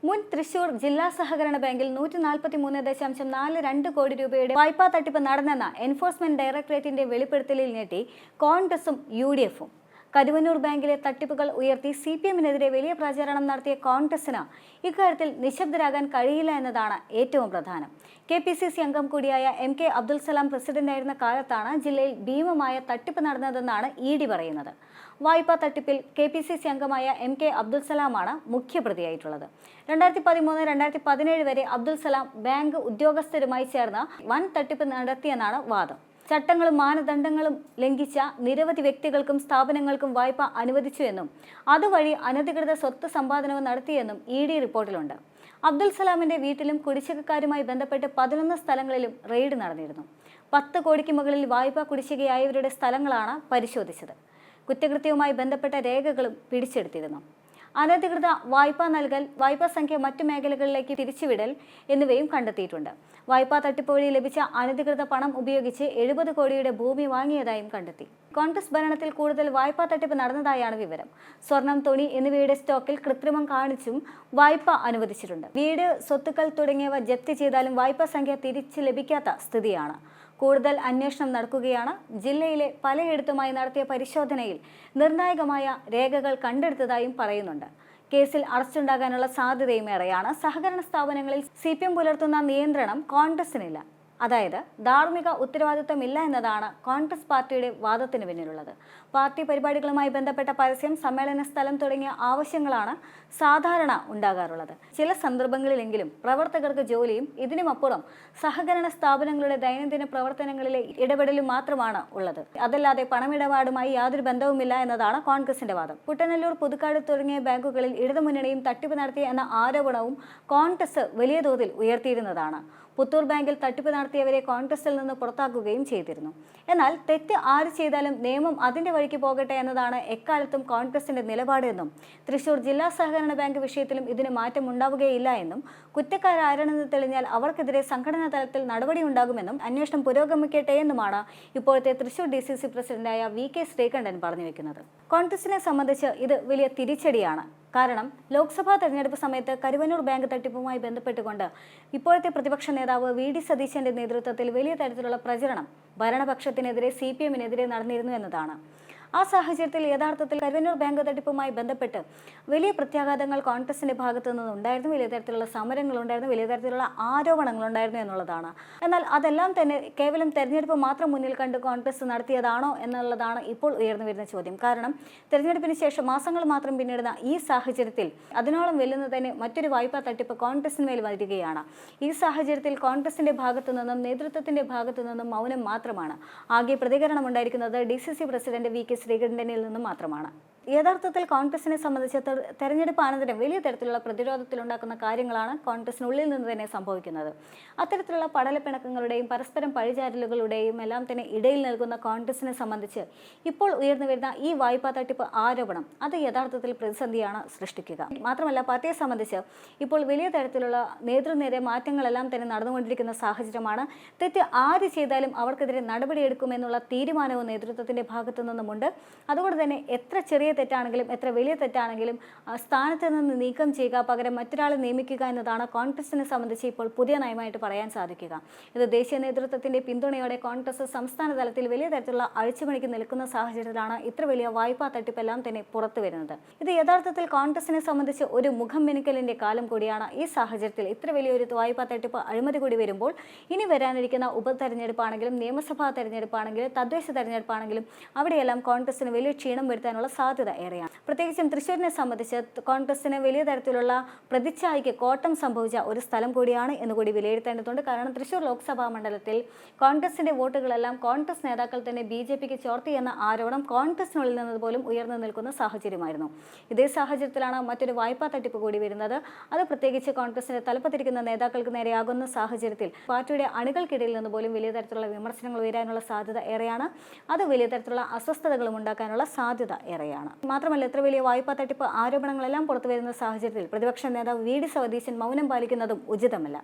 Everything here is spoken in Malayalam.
മുൻ തൃശൂർ ജില്ലാ സഹകരണ ബാങ്കിൽ 143.42 കോടി രൂപയുടെ വായ്പാ തട്ടിപ്പ് നടന്നെന്ന എൻഫോഴ്സ്മെന്റ് ഡയറക്ടറേറ്റിന്റെ വെളിപ്പെടുത്തലിൽ ഞെട്ടി കോൺഗ്രസും UDFും. കരുവന്നൂർ ബാങ്കിലെ തട്ടിപ്പുകൾ ഉയർത്തി CPMനെതിരെ വലിയ പ്രചാരണം നടത്തിയ കോൺഗ്രസിന് ഇക്കാര്യത്തിൽ നിശബ്ദരാകാൻ കഴിയില്ല എന്നതാണ് ഏറ്റവും പ്രധാനം. KPCC അംഗം കൂടിയായ MK അബ്ദുൽ സലാം പ്രസിഡന്റായിരുന്ന കാലത്താണ് ജില്ലയിൽ ഭീമമായ തട്ടിപ്പ് നടന്നതെന്നാണ് ED പറയുന്നത്. വായ്പാ തട്ടിപ്പിൽ KPCC അംഗമായ MK അബ്ദുൽ സലാമാണ് മുഖ്യപ്രതിയായിട്ടുള്ളത്. 2013-2017 വരെ അബ്ദുൽ സലാം ബാങ്ക് ഉദ്യോഗസ്ഥരുമായി ചേർന്ന് വൻ തട്ടിപ്പ് നടത്തിയെന്നാണ് വാദം. ചട്ടങ്ങളും മാനദണ്ഡങ്ങളും ലംഘിച്ച നിരവധി വ്യക്തികൾക്കും സ്ഥാപനങ്ങൾക്കും വായ്പ അനുവദിച്ചുവെന്നും അതുവഴി അനധികൃത സ്വത്ത് സമ്പാദനവും നടത്തിയെന്നും ED റിപ്പോർട്ടിലുണ്ട്. അബ്ദുൽ സലാമിന്റെ വീട്ടിലും കുടിശ്ശികക്കാരുമായി ബന്ധപ്പെട്ട് 11 സ്ഥലങ്ങളിലും റെയ്ഡ് നടന്നിരുന്നു. 10 കോടിക്ക് മുകളിൽ വായ്പ കുടിശ്ശികയായവരുടെ സ്ഥലങ്ങളാണ് പരിശോധിച്ചത്. കുറ്റകൃത്യവുമായി ബന്ധപ്പെട്ട രേഖകളും പിടിച്ചെടുത്തിരുന്നു. അനധികൃത വായ്പ നൽകൽ, വായ്പാ സംഖ്യ മറ്റു മേഖലകളിലേക്ക് തിരിച്ചുവിടൽ എന്നിവയും കണ്ടെത്തിയിട്ടുണ്ട്. വായ്പാ തട്ടിപ്പ് വഴി ലഭിച്ച അനധികൃത പണം ഉപയോഗിച്ച് 70 കോടിയുടെ ഭൂമി വാങ്ങിയതായും കണ്ടെത്തി. കോൺഗ്രസ് ഭരണത്തിൽ കൂടുതൽ വായ്പാ തട്ടിപ്പ് നടന്നതായാണ് വിവരം. സ്വർണം, തുണി എന്നിവയുടെ സ്റ്റോക്കിൽ കൃത്രിമം കാണിച്ചും വായ്പ അനുവദിച്ചിട്ടുണ്ട്. വീട്, സ്വത്തുക്കൾ തുടങ്ങിയവ ജപ്തി ചെയ്താലും വായ്പാ സംഖ്യ തിരിച്ചു ലഭിക്കാത്ത സ്ഥിതിയാണ്. കൂടുതൽ അന്വേഷണം നടക്കുകയാണ്. ജില്ലയിലെ പലയിടത്തുമായി നടത്തിയ പരിശോധനയിൽ നിർണായകമായ രേഖകൾ കണ്ടെടുത്തതായും പറയുന്നുണ്ട്. കേസിൽ അറസ്റ്റുണ്ടാകാനുള്ള സാധ്യതയും ഏറെയാണ്. സഹകരണ സ്ഥാപനങ്ങളിൽ CPM പുലർത്തുന്ന നിയന്ത്രണം കോൺഗ്രസിനില്ല. അതായത് ധാർമ്മിക ഉത്തരവാദിത്വമില്ല എന്നതാണ് കോൺഗ്രസ് പാർട്ടിയുടെ വാദത്തിന് പിന്നിലുള്ളത്. പാർട്ടി പരിപാടികളുമായി ബന്ധപ്പെട്ട പരസ്യം, സമ്മേളന സ്ഥലം തുടങ്ങിയ ആവശ്യങ്ങളാണ് സാധാരണ ഉണ്ടാകാറുള്ളത്. ചില സന്ദർഭങ്ങളിലെങ്കിലും പ്രവർത്തകർക്ക് ജോലിയും ഇതിനുമപ്പുറം സഹകരണ സ്ഥാപനങ്ങളുടെ ദൈനംദിന പ്രവർത്തനങ്ങളിലെ ഇടപെടലും മാത്രമാണ് ഉള്ളത്. അതല്ലാതെ പണമിടപാടുമായി യാതൊരു ബന്ധവുമില്ല എന്നതാണ് കോൺഗ്രസിന്റെ വാദം. കുട്ടനല്ലൂർ, പുതുക്കാട് തുടങ്ങിയ ബാങ്കുകളിൽ ഇടതുമുന്നണിയും തട്ടിപ്പ് നടത്തി എന്ന ആരോപണവും കോൺഗ്രസ് വലിയ തോതിൽ ഉയർത്തിയിരുന്നതാണ്. പുത്തൂർ ബാങ്കിൽ തട്ടിപ്പ് നടത്തിയവരെ കോൺഗ്രസിൽ നിന്ന് പുറത്താക്കുകയും ചെയ്തിരുന്നു. എന്നാൽ തെറ്റ് ആര് ചെയ്താലും നിയമം അതിന്റെ വഴിക്ക് പോകട്ടെ എന്നതാണ് എക്കാലത്തും കോൺഗ്രസിന്റെ നിലപാട് എന്നും തൃശൂർ ജില്ലാ സഹകരണ ബാങ്ക് വിഷയത്തിലും ഇതിന് മാറ്റം ഉണ്ടാവുകയില്ല എന്നും കുറ്റക്കാരാരെന്ന് തെളിഞ്ഞാൽ അവർക്കെതിരെ സംഘടനാ തലത്തിൽ നടപടിയുണ്ടാകുമെന്നും അന്വേഷണം പുരോഗമിക്കട്ടെ എന്നുമാണ് ഇപ്പോഴത്തെ തൃശൂർ DCC പ്രസിഡന്റായ VK ശ്രീകണ്ഠൻ പറഞ്ഞു വെക്കുന്നത്. കോൺഗ്രസിനെ സംബന്ധിച്ച് ഇത് വലിയ തിരിച്ചടിയാണ്. കാരണം ലോക്സഭാ തെരഞ്ഞെടുപ്പ് സമയത്ത് കരുവന്നൂർ ബാങ്ക് തട്ടിപ്പുമായി ബന്ധപ്പെട്ടുകൊണ്ട് ഇപ്പോഴത്തെ പ്രതിപക്ഷ നേതാവ് VD സതീശന്റെ നേതൃത്വത്തിൽ വലിയ തരത്തിലുള്ള പ്രചരണം ഭരണപക്ഷത്തിനെതിരെ CPMനെതിരെ നടന്നിരുന്നു എന്നതാണ്. ആ സാഹചര്യത്തിൽ യഥാർത്ഥത്തിൽ കരുവന്നൂർ ബാങ്ക് തട്ടിപ്പുമായി ബന്ധപ്പെട്ട് വലിയ പ്രത്യാഘാതങ്ങൾ കോൺഗ്രസിന്റെ ഭാഗത്തു നിന്നുണ്ടായിരുന്നു. വലിയ തരത്തിലുള്ള സമരങ്ങളുണ്ടായിരുന്നു, വലിയ തരത്തിലുള്ള ആരോപണങ്ങളുണ്ടായിരുന്നു എന്നുള്ളതാണ്. എന്നാൽ അതെല്ലാം തന്നെ കേവലം തെരഞ്ഞെടുപ്പ് മാത്രം മുന്നിൽ കണ്ട് കോൺഗ്രസ് നടത്തിയതാണോ എന്നുള്ളതാണ് ഇപ്പോൾ ഉയർന്നു വരുന്ന ചോദ്യം. കാരണം തെരഞ്ഞെടുപ്പിന് ശേഷം മാസങ്ങൾ മാത്രം പിന്നിടുന്ന ഈ സാഹചര്യത്തിൽ അതിനോളം വെല്ലുന്ന തന്നെ മറ്റൊരു വായ്പാ തട്ടിപ്പ് കോൺഗ്രസിന്മേൽ വരികയാണ്. ഈ സാഹചര്യത്തിൽ കോൺഗ്രസിന്റെ ഭാഗത്തു നിന്നും നേതൃത്വത്തിന്റെ ഭാഗത്തു നിന്നും മൗനം മാത്രമാണ്. ആകെ പ്രതികരണം ഉണ്ടായിരിക്കുന്നത് DCC പ്രസിഡന്റ് VK ശ്രീകണ്ഠനിൽ നിന്നും മാത്രമാണ്. യഥാർത്ഥത്തിൽ കോൺഗ്രസിനെ സംബന്ധിച്ച് തെരഞ്ഞെടുപ്പ് അനന്തരം വലിയ തരത്തിലുള്ള പ്രതിരോധത്തിലുണ്ടാക്കുന്ന കാര്യങ്ങളാണ് കോൺഗ്രസിനുള്ളിൽ നിന്ന് തന്നെ സംഭവിക്കുന്നത്. അത്തരത്തിലുള്ള പടലപ്പിണക്കങ്ങളുടെയും പരസ്പരം പഴിചാരലുകളുടെയും എല്ലാം തന്നെ ഇടയിൽ നൽകുന്ന കോൺഗ്രസിനെ സംബന്ധിച്ച് ഇപ്പോൾ ഉയർന്നു വരുന്ന ഈ വായ്പാ തട്ടിപ്പ് ആരോപണം അത് യഥാർത്ഥത്തിൽ പ്രതിസന്ധിയാണ് സൃഷ്ടിക്കുക. മാത്രമല്ല പാർട്ടിയെ സംബന്ധിച്ച് ഇപ്പോൾ വലിയ തരത്തിലുള്ള നേതൃനിര മാറ്റങ്ങളെല്ലാം തന്നെ നടന്നുകൊണ്ടിരിക്കുന്ന സാഹചര്യമാണ്. തെറ്റ് ആര് ചെയ്താലും അവർക്കെതിരെ നടപടിയെടുക്കുമെന്നുള്ള തീരുമാനവും നേതൃത്വത്തിന്റെ ഭാഗത്തു നിന്നുമുണ്ട്. അതുകൊണ്ട് തന്നെ എത്ര ചെറിയ തെറ്റാണെങ്കിലും എത്ര വലിയ തെറ്റാണെങ്കിലും സ്ഥാനത്ത് നിന്ന് നീക്കം ചെയ്യുക, പകരം മറ്റൊരാളെ നിയമിക്കുക എന്നതാണ് കോൺഗ്രസിനെ സംബന്ധിച്ച് ഇപ്പോൾ പുതിയ നയമായിട്ട് പറയാൻ സാധിക്കുക. ഇത് ദേശീയ നേതൃത്വത്തിന്റെ പിന്തുണയോടെ കോൺഗ്രസ് സംസ്ഥാന തലത്തിൽ വലിയ തരത്തിലുള്ള അഴിച്ചുപണിക്ക് നിൽക്കുന്ന സാഹചര്യത്തിലാണ് ഇത്ര വലിയ വായ്പാ തട്ടിപ്പെല്ലാം തന്നെ പുറത്തു വരുന്നത്. ഇത് യഥാർത്ഥത്തിൽ കോൺഗ്രസിനെ സംബന്ധിച്ച് ഒരു മുഖം മിനുക്കലിന്റെ കാലം കൂടിയാണ്. ഈ സാഹചര്യത്തിൽ ഇത്ര വലിയൊരു വായ്പാ തട്ടിപ്പ് അഴിമതി കൂടി വരുമ്പോൾ ഇനി വരാനിരിക്കുന്ന ഉപതെരഞ്ഞെടുപ്പാണെങ്കിലും നിയമസഭാ തെരഞ്ഞെടുപ്പാണെങ്കിലും തദ്ദേശ തെരഞ്ഞെടുപ്പാണെങ്കിലും അവിടെയെല്ലാം കോൺഗ്രസിന് വലിയ ക്ഷീണം വരുത്താനുള്ള സാധ്യത ഏറെയാണ്. പ്രത്യേകിച്ചും തൃശ്ശൂരിനെ സംബന്ധിച്ച് കോൺഗ്രസിന് വലിയ തരത്തിലുള്ള പ്രതിച്ഛായയ്ക്ക് കോട്ടം സംഭവിച്ച ഒരു സ്ഥലം കൂടിയാണ് എന്നുകൂടി വിലയിരുത്തേണ്ടതുണ്ട്. കാരണം തൃശ്ശൂർ ലോക്സഭാ മണ്ഡലത്തിൽ കോൺഗ്രസിന്റെ വോട്ടുകളെല്ലാം കോൺഗ്രസ് നേതാക്കൾ തന്നെ BJPക്ക് ചോർത്തി എന്ന ആരോപണം കോൺഗ്രസിനുള്ളിൽ നിന്ന് പോലും ഉയർന്നു നിൽക്കുന്ന സാഹചര്യമായിരുന്നു. ഇതേ സാഹചര്യത്തിലാണ് മറ്റൊരു വായ്പാ തട്ടിപ്പ് കൂടി വരുന്നത്. അത് പ്രത്യേകിച്ച് കോൺഗ്രസിന്റെ തലപ്പത്തിരിക്കുന്ന നേതാക്കൾക്ക് നേരെയാകുന്ന സാഹചര്യത്തിൽ പാർട്ടിയുടെ അണികൾക്കിടയിൽ നിന്ന് പോലും വലിയ തരത്തിലുള്ള വിമർശനങ്ങൾ ഉയരാനുള്ള സാധ്യത ഏറെയാണ്. അത് വലിയ തരത്തിലുള്ള അസ്വസ്ഥതകളും ഉണ്ടാക്കാനുള്ള സാധ്യത ഏറെയാണ്. മാത്രമല്ല ഇത്ര വലിയ വായ്പാ തട്ടിപ്പ് ആരോപണങ്ങളെല്ലാം പുറത്തു വരുന്ന സാഹചര്യത്തിൽ പ്രതിപക്ഷ നേതാവ് VD സതീശൻ മൗനം പാലിക്കുന്നതും ഉചിതമല്ല.